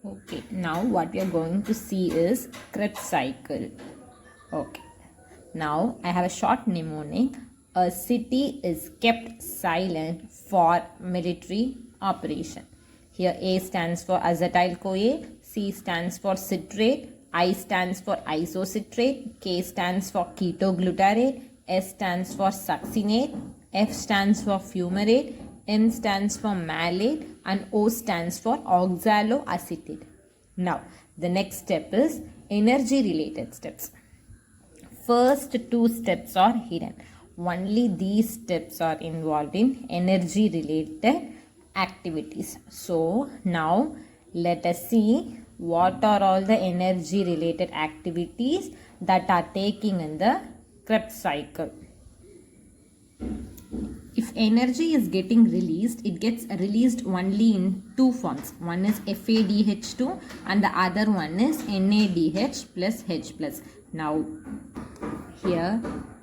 Okay, now what we are going to see is Krebs cycle. Okay, now I have a short mnemonic. A city is kept silent for military operation. Here A stands for acetyl-CoA, C stands for citrate, I stands for isocitrate, K stands for ketoglutarate, S stands for succinate, F stands for fumarate, M stands for malate, and O stands for oxaloacetate. Now, the next step is energy related steps. First two steps are hidden. Only these steps are involved in energy related activities. So, now let us see what are all the energy related activities that are taking in the Krebs cycle. If energy is getting released, it gets released only in two forms. One is FADH2 and the other one is NADH plus H plus. Now, here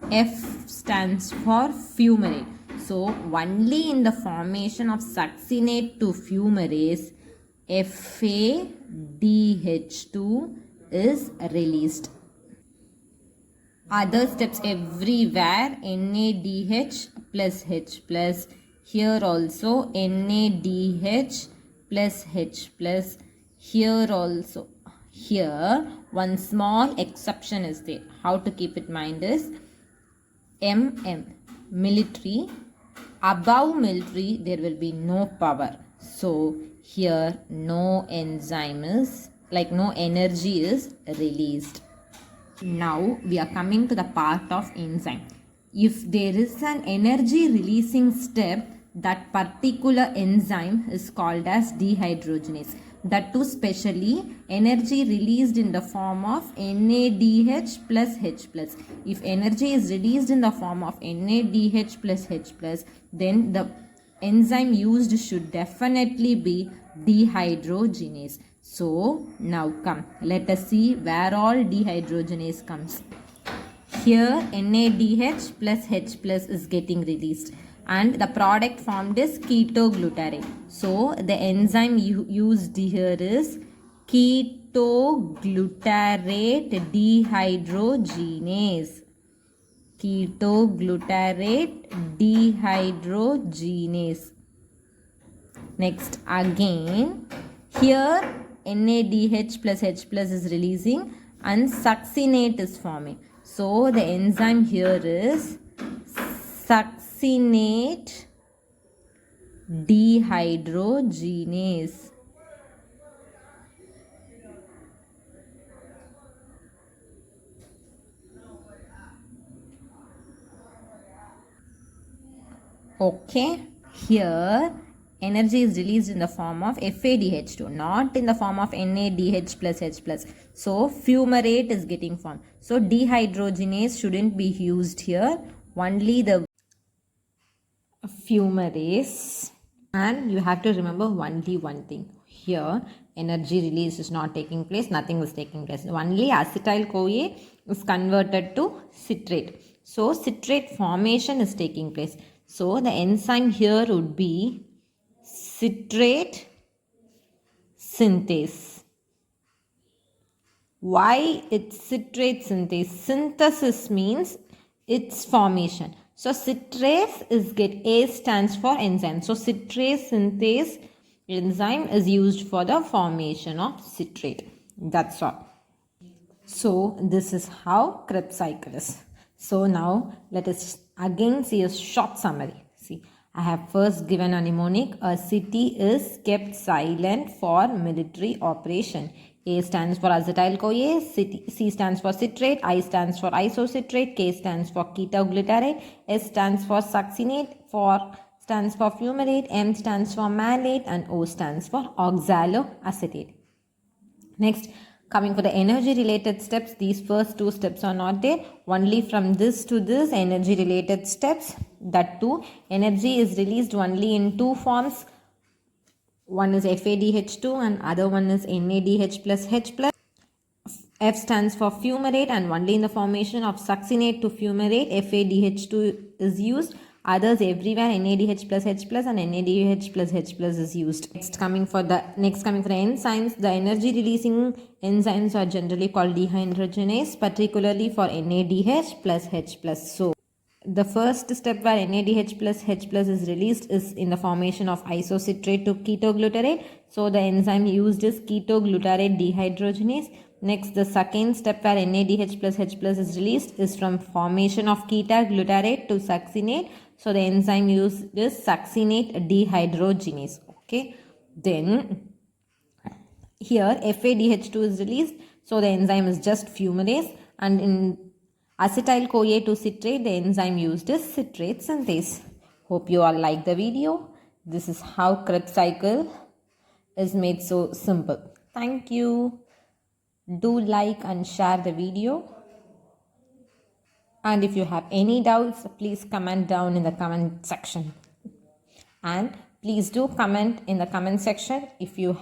F stands for fumarate. So, only in the formation of succinate to fumarase, FADH2 is released. Other steps everywhere, NADH plus H plus. Here also NADH plus H plus. Here also. Here one small exception is there. How to keep it in mind is military. Above military there will be no power. So here no enzyme is, like no energy is released. Now we are coming to the part of enzyme. If there is an energy releasing step, that particular enzyme is called as dehydrogenase. That too specially energy released in the form of NADH plus H plus. If energy is released in the form of NADH plus H plus, then the enzyme used should definitely be dehydrogenase. So, now come, let us see where all dehydrogenase comes. Here NADH plus H plus is getting released and the product formed is ketoglutarate. So, the enzyme used here is ketoglutarate dehydrogenase. Ketoglutarate dehydrogenase. Next, again, here NADH plus H plus is releasing and succinate is forming. So, the enzyme here is succinate dehydrogenase. Okay, here energy is released in the form of FADH2, not in the form of NADH plus H plus. So, fumarate is getting formed. So, dehydrogenase shouldn't be used here. Only the fumarase. And you have to remember only one thing. Here, energy release is not taking place. Nothing is taking place. Only acetyl-CoA is converted to citrate. So, citrate formation is taking place. So, the enzyme here would be citrate synthase. Why it's citrate synthase? Synthesis means its formation. So citrase is A stands for enzyme. So citrate synthase enzyme is used for the formation of citrate. That's all. So this is how Krebs cycle is. So now let us again see a short summary. See, I have first given a mnemonic. A city is kept silent for military operation. A stands for acetyl-CoA, C stands for citrate, I stands for isocitrate, K stands for ketoglutarate, S stands for succinate, stands for fumarate, M stands for malate, and O stands for oxaloacetate. Next, coming for the energy related steps, these first two steps are not there. Only from this to this energy related steps. That too, energy is released only in two forms. One is FADH2 and other one is NADH plus H plus. F stands for fumarate and only in the formation of succinate to fumarate, FADH2 is used. Others everywhere NADH plus H plus and NADH plus H plus is used. Next coming for the enzymes, the energy releasing enzymes are generally called dehydrogenase, particularly for NADH plus H plus. So the first step where NADH plus H plus is released is in the formation of isocitrate to ketoglutarate. So the enzyme used is ketoglutarate dehydrogenase. Next, the second step where NADH plus H plus is released is from formation of ketoglutarate to succinate. So the enzyme used is succinate dehydrogenase. Okay. Then here FADH2 is released. So the enzyme is just fumarase, and in acetyl-CoA to citrate, the enzyme used is citrate synthase. Hope you all like the video. This is how KREB cycle is made so simple. Thank you. Do like and share the video. And if you have any doubts, please comment down in the comment section. And please do comment in the comment section if you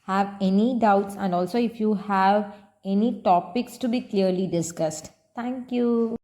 have any doubts, and also if you have any topics to be clearly discussed. Thank you.